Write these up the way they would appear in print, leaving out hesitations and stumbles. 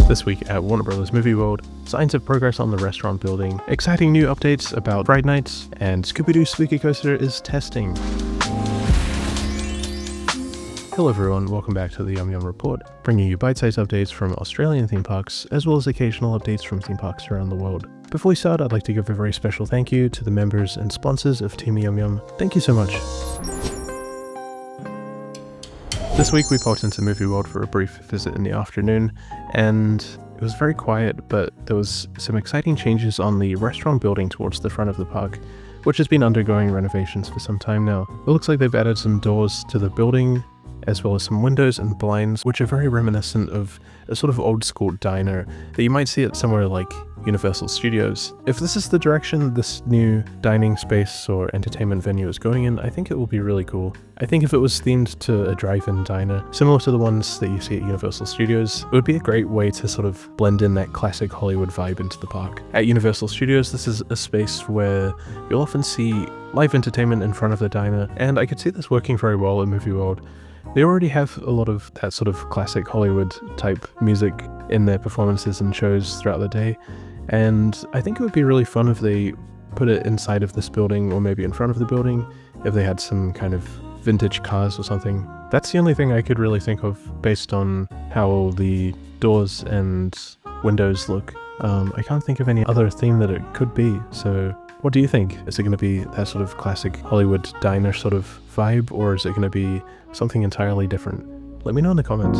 This week at Warner Bros. Movie World, signs of progress on the restaurant building, exciting new updates about Fright Nights, and Scooby-Doo Spooky Coaster is testing. Hello everyone, welcome back to the YumYum Report, bringing you bite-sized updates from Australian theme parks, as well as occasional updates from theme parks around the world. Before we start, I'd like to give a very special thank you to the members and sponsors of Team YumYum. Thank you so much. This week we popped into Movie World for a brief visit in the afternoon, and it was very quiet, but there was some exciting changes on the restaurant building towards the front of the park, which has been undergoing renovations for some time now. It looks like they've added some doors to the building, as well as some windows and blinds, which are very reminiscent of a sort of old school diner that you might see at somewhere like Universal Studios. If this is the direction this new dining space or entertainment venue is going in, I think it will be really cool. I think if it was themed to a drive-in diner, similar to the ones that you see at Universal Studios, it would be a great way to sort of blend in that classic Hollywood vibe into the park. At Universal Studios, this is a space where you'll often see live entertainment in front of the diner, and I could see this working very well at Movie World. They already have a lot of that sort of classic Hollywood type music in their performances and shows throughout the day, and I think it would be really fun if they put it inside of this building, or maybe in front of the building, if they had some kind of vintage cars or something. That's the only thing I could really think of based on how the doors and windows look. I can't think of any other theme that it could be, so what do you think? Is it going to be that sort of classic Hollywood diner sort of vibe, or is it going to be something entirely different? Let me know in the comments.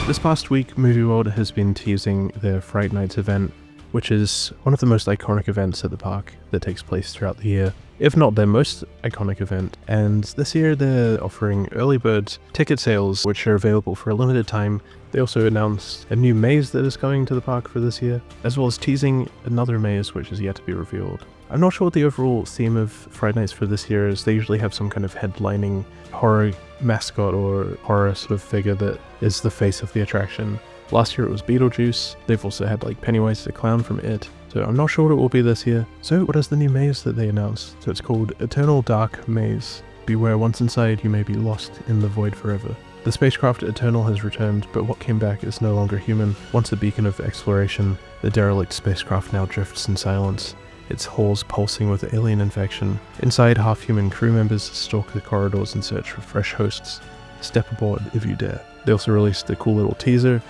This past week, Movie World has been teasing their Fright Nights event, which is one of the most iconic events at the park that takes place throughout the year, if not their most iconic event. And this year they're offering early bird ticket sales, which are available for a limited time. They also announced a new maze that is coming to the park for this year, as well as teasing another maze which is yet to be revealed. I'm not sure what the overall theme of Fright Nights for this year is. They usually have some kind of headlining horror mascot or horror sort of figure that is the face of the attraction. Last year it was Beetlejuice. They've also had like Pennywise the Clown from It. So I'm not sure what it will be this year. So what is the new maze that they announced? So it's called Eternal Dark Maze. Beware, once inside you may be lost in the void forever. The spacecraft Eternal has returned, but what came back is no longer human. Once a beacon of exploration, the derelict spacecraft now drifts in silence, its hulls pulsing with alien infection. Inside, half-human crew members stalk the corridors in search for fresh hosts. Step aboard if you dare. They also released a cool little teaser,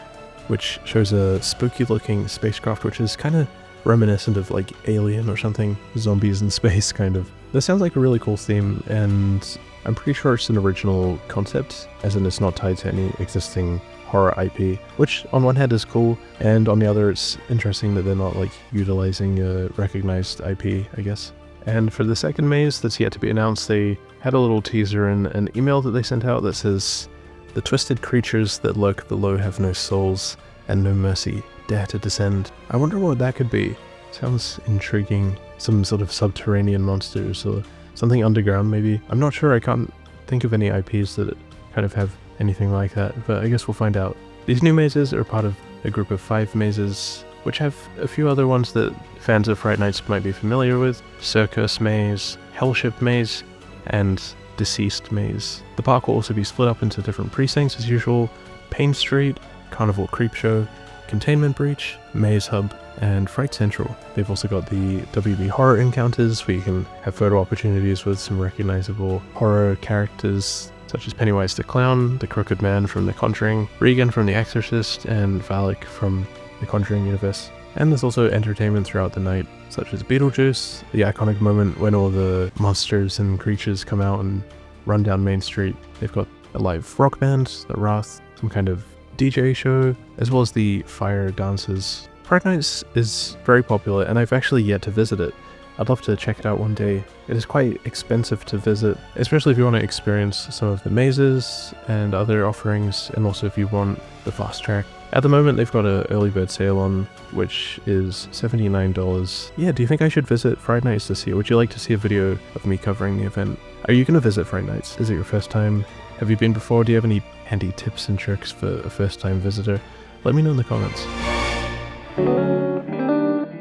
which shows a spooky-looking spacecraft, which is kind of reminiscent of like Alien or something, zombies in space kind of. This sounds like a really cool theme, and I'm pretty sure it's an original concept, as in it's not tied to any existing horror IP, which on one hand is cool, and on the other it's interesting that they're not like utilizing a recognized IP, I guess. And for the second maze that's yet to be announced, they had a little teaser in an email that they sent out that says, "The twisted creatures that lurk below have no souls and no mercy, dare to descend." I wonder what that could be. Sounds intriguing. Some sort of subterranean monsters or something underground maybe. I'm not sure, I can't think of any IPs that kind of have anything like that, but I guess we'll find out. These new mazes are part of a group of 5 mazes, which have a few other ones that fans of Fright Nights might be familiar with. Circus Maze, Hellship Maze, and Deceased Maze. The park will also be split up into different precincts as usual: Pain Street, Carnival Creepshow, Containment Breach, Maze Hub, and Fright Central. They've also got the WB Horror Encounters, where you can have photo opportunities with some recognizable horror characters, such as Pennywise the Clown, the Crooked Man from The Conjuring, Regan from The Exorcist, and Valak from The Conjuring universe. And there's also entertainment throughout the night, such as Beetlejuice, the iconic moment when all the monsters and creatures come out and run down Main Street. They've got a live rock band, The Wrath, some kind of DJ show, as well as the fire dancers. Fright Nights is very popular, and I've actually yet to visit it. I'd love to check it out one day. It is quite expensive to visit, especially if you want to experience some of the mazes and other offerings, and also if you want the fast track. At the moment they've got an early bird sale on, which is $79. Yeah, do you think I should visit Fright Nights this year? Would you like to see a video of me covering the event? Are you going to visit Fright Nights? Is it your first time? Have you been before? Do you have any handy tips and tricks for a first time visitor? Let me know in the comments.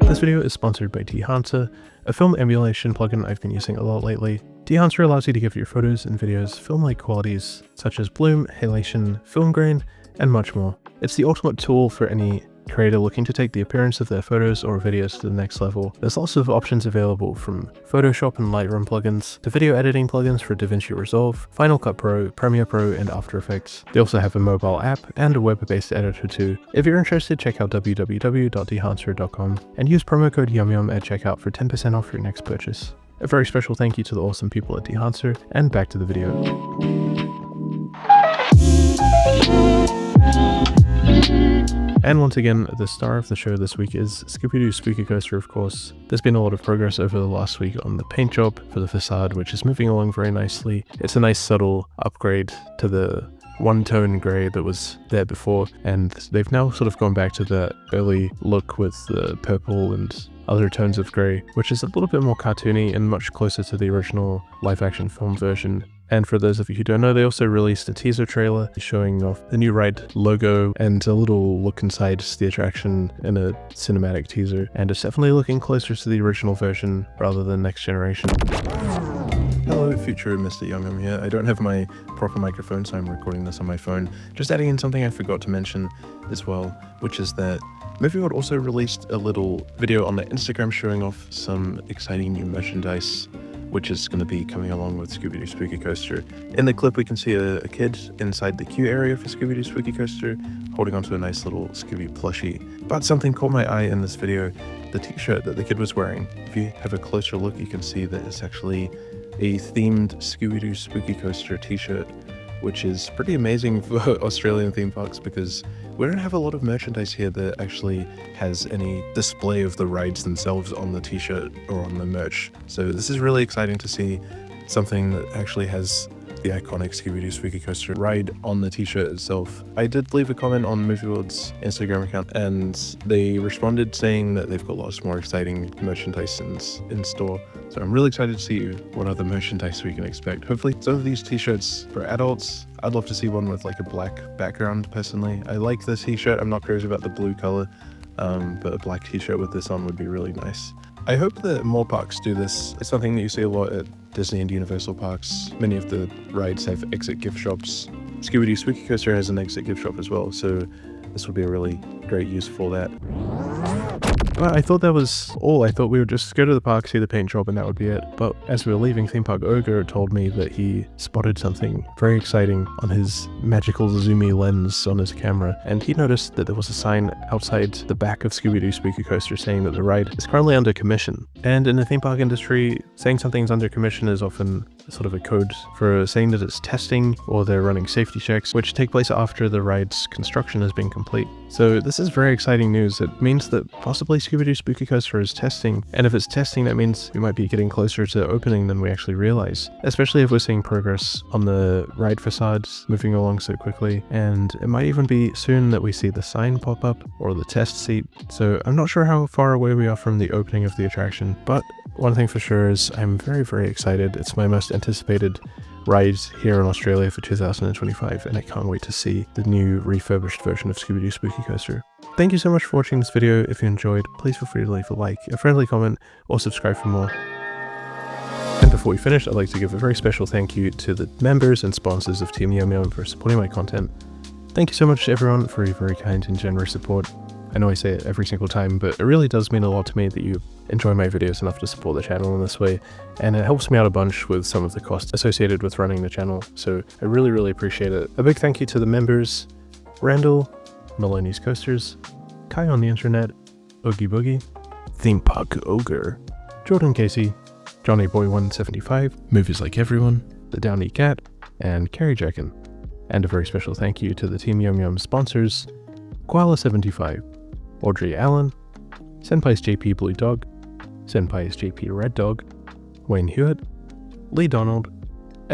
This video is sponsored by Dehancer, a film emulation plugin I've been using a lot lately. Dehancer allows you to give your photos and videos film-like qualities such as bloom, halation, film grain, and much more. It's the ultimate tool for any creator looking to take the appearance of their photos or videos to the next level. There's lots of options available, from Photoshop and Lightroom plugins to video editing plugins for DaVinci Resolve, Final Cut Pro, Premiere Pro, and After Effects. They also have a mobile app and a web-based editor too. If you're interested, check out www.dehancer.com and use promo code YumYum at checkout for 10% off your next purchase. A very special thank you to the awesome people at Dehancer, and back to the video. And once again, the star of the show this week is Scooby-Doo Spooky Coaster, of course. There's been a lot of progress over the last week on the paint job for the facade, which is moving along very nicely. It's a nice subtle upgrade to the one-tone grey that was there before, and they've now sort of gone back to the early look with the purple and other tones of grey, which is a little bit more cartoony and much closer to the original live-action film version. And for those of you who don't know, they also released a teaser trailer showing off the new ride logo and a little look inside the attraction in a cinematic teaser, and it's definitely looking closer to the original version rather than Next Generation. Hello, future Mr. YumYum here. I don't have my proper microphone, so I'm recording this on my phone. Just adding in something I forgot to mention as well, which is that Movie World also released a little video on their Instagram showing off some exciting new merchandise, which is going to be coming along with Scooby-Doo Spooky Coaster. In the clip, we can see a kid inside the queue area for Scooby-Doo Spooky Coaster, holding onto a nice little Scooby plushie. But something caught my eye in this video, the t-shirt that the kid was wearing. If you have a closer look, you can see that it's actually a themed Scooby-Doo Spooky Coaster t-shirt, which is pretty amazing for Australian theme parks because we don't have a lot of merchandise here that actually has any display of the rides themselves on the t-shirt or on the merch. So this is really exciting to see something that actually has the iconic Scooby-Doo Spooky Coaster ride on the t-shirt itself. I did leave a comment on Movie World's Instagram account, and they responded saying that they've got lots more exciting merchandise in store. So I'm really excited to see what other merchandise we can expect. Hopefully some of these t-shirts for adults. I'd love to see one with like a black background personally. I like this t-shirt. I'm not crazy about the blue color, but a black t-shirt with this on would be really nice. I hope that more parks do this. It's something that you see a lot at Disney and Universal parks. Many of the rides have exit gift shops. Scooby-Doo Spooky Coaster has an exit gift shop as well, so this would be a really great use for that. Well, I thought that was all. I thought we would just go to the park, see the paint job, and that would be it. But as we were leaving, Theme Park Ogre told me that he spotted something very exciting on his magical zoomy lens on his camera, and he noticed that there was a sign outside the back of Scooby-Doo Spooky Coaster saying that the ride is currently under commission. And in the theme park industry, saying something's under commission is often sort of a code for saying that it's testing or they're running safety checks, which take place after the ride's construction has been complete. So this is very exciting news. It means that possibly Scooby-Doo Spooky Coaster is testing, and if it's testing, that means we might be getting closer to opening than we actually realize, especially if we're seeing progress on the ride facades moving along so quickly, and it might even be soon that we see the sign pop up or the test seat. So I'm not sure how far away we are from the opening of the attraction, but one thing for sure is I'm very, very excited. It's my most anticipated ride here in Australia for 2025, and I can't wait to see the new refurbished version of Scooby-Doo Spooky Coaster. Thank you so much for watching this video. If you enjoyed, please feel free to leave a like, a friendly comment, or subscribe for more. And before we finish, I'd like to give a very special thank you to the members and sponsors of Team YumYum for supporting my content. Thank you so much to everyone for your very kind and generous support. I know I say it every single time, but it really does mean a lot to me that you enjoy my videos enough to support the channel in this way, and it helps me out a bunch with some of the costs associated with running the channel, so I really, really appreciate it. A big thank you to the members: Randall, Maloney's Coasters, Kai on the Internet, Oogie Boogie, Theme Park Ogre, Jordan Casey, Johnny Boy 175, Movies Like Everyone, The Downy Cat, and Carrie Jackin. And a very special thank you to the Team YumYum sponsors: Koala75, Audrey Allen, Senpai's JP Blue Dog, Senpai's JP Red Dog, Wayne Hewitt, Lee Donald,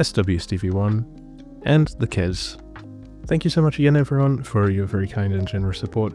SW Stevie 1, and The Kez. Thank you so much again, everyone, for your very kind and generous support.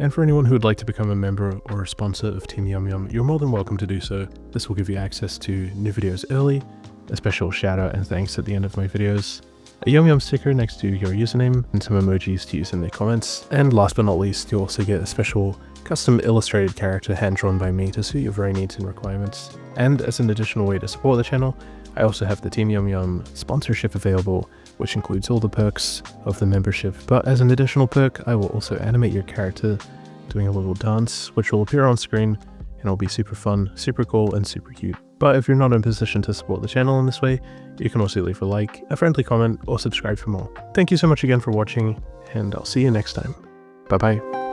And for anyone who would like to become a member or a sponsor of Team YumYum, you're more than welcome to do so. This will give you access to new videos early, a special shout out and thanks at the end of my videos, a YumYum sticker next to your username, and some emojis to use in the comments. And last but not least, you also get a special custom illustrated character hand-drawn by me to suit your very needs and requirements. And as an additional way to support the channel, I also have the Team YumYum sponsorship available, which includes all the perks of the membership, but as an additional perk, I will also animate your character doing a little dance, which will appear on screen, and it'll be super fun, super cool, and super cute. But if you're not in a position to support the channel in this way, you can also leave a like, a friendly comment, or subscribe for more. Thank you so much again for watching, and I'll see you next time. Bye bye.